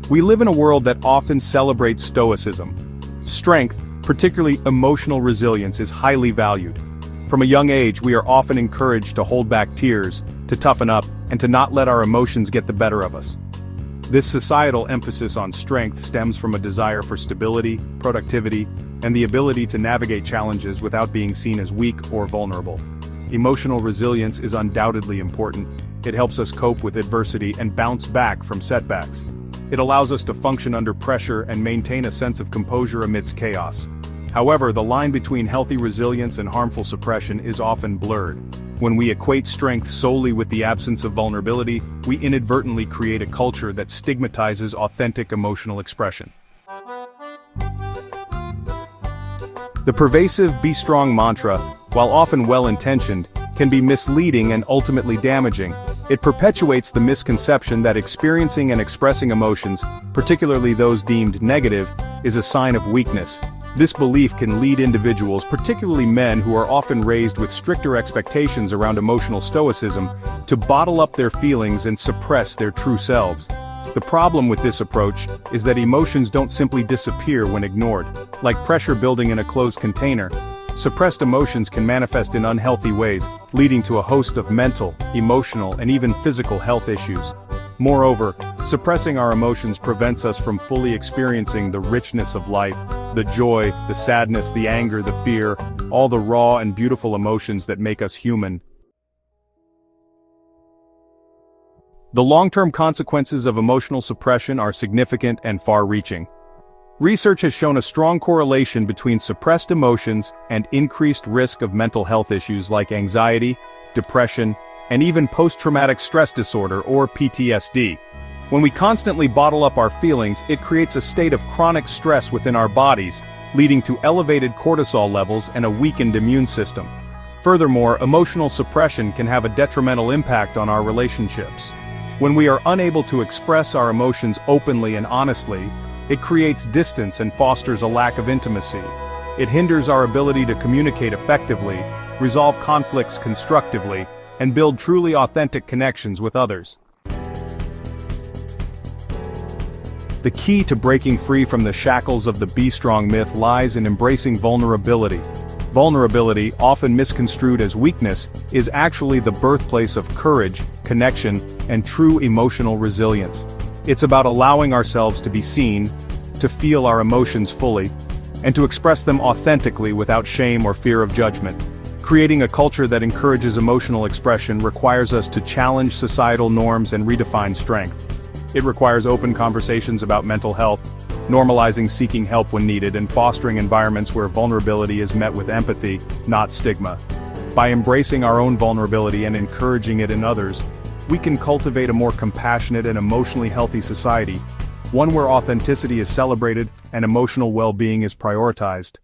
We live in a world that often celebrates stoicism. Strength, particularly emotional resilience, is highly valued. From a young age, we are often encouraged to hold back tears, to toughen up, and to not let our emotions get the better of us. This societal emphasis on strength stems from a desire for stability, productivity, and the ability to navigate challenges without being seen as weak or vulnerable. Emotional resilience is undoubtedly important. It helps us cope with adversity and bounce back from setbacks. It allows us to function under pressure and maintain a sense of composure amidst chaos. However, the line between healthy resilience and harmful suppression is often blurred. When we equate strength solely with the absence of vulnerability, we inadvertently create a culture that stigmatizes authentic emotional expression. The pervasive "be strong" mantra, while often well-intentioned, can be misleading and ultimately damaging. It perpetuates the misconception that experiencing and expressing emotions, particularly those deemed negative, is a sign of weakness. This belief can lead individuals, particularly men who are often raised with stricter expectations around emotional stoicism, to bottle up their feelings and suppress their true selves. The problem with this approach is that emotions don't simply disappear when ignored. Like pressure building in a closed container, suppressed emotions can manifest in unhealthy ways, leading to a host of mental, emotional, and even physical health issues. Moreover, suppressing our emotions prevents us from fully experiencing the richness of life, the joy, the sadness, the anger, the fear, all the raw and beautiful emotions that make us human. The long-term consequences of emotional suppression are significant and far-reaching. Research has shown a strong correlation between suppressed emotions and increased risk of mental health issues like anxiety, depression, and even post-traumatic stress disorder or PTSD. When we constantly bottle up our feelings, it creates a state of chronic stress within our bodies, leading to elevated cortisol levels and a weakened immune system. Furthermore, emotional suppression can have a detrimental impact on our relationships. When we are unable to express our emotions openly and honestly, it creates distance and fosters a lack of intimacy. It hinders our ability to communicate effectively, resolve conflicts constructively, and build truly authentic connections with others. The key to breaking free from the shackles of the "be strong" myth lies in embracing vulnerability. Vulnerability, often misconstrued as weakness, is actually the birthplace of courage, connection, and true emotional resilience. It's about allowing ourselves to be seen, to feel our emotions fully, and to express them authentically without shame or fear of judgment. Creating a culture that encourages emotional expression requires us to challenge societal norms and redefine strength. It requires open conversations about mental health, normalizing seeking help when needed, and fostering environments where vulnerability is met with empathy, not stigma. By embracing our own vulnerability and encouraging it in others, we can cultivate a more compassionate and emotionally healthy society, one where authenticity is celebrated and emotional well-being is prioritized.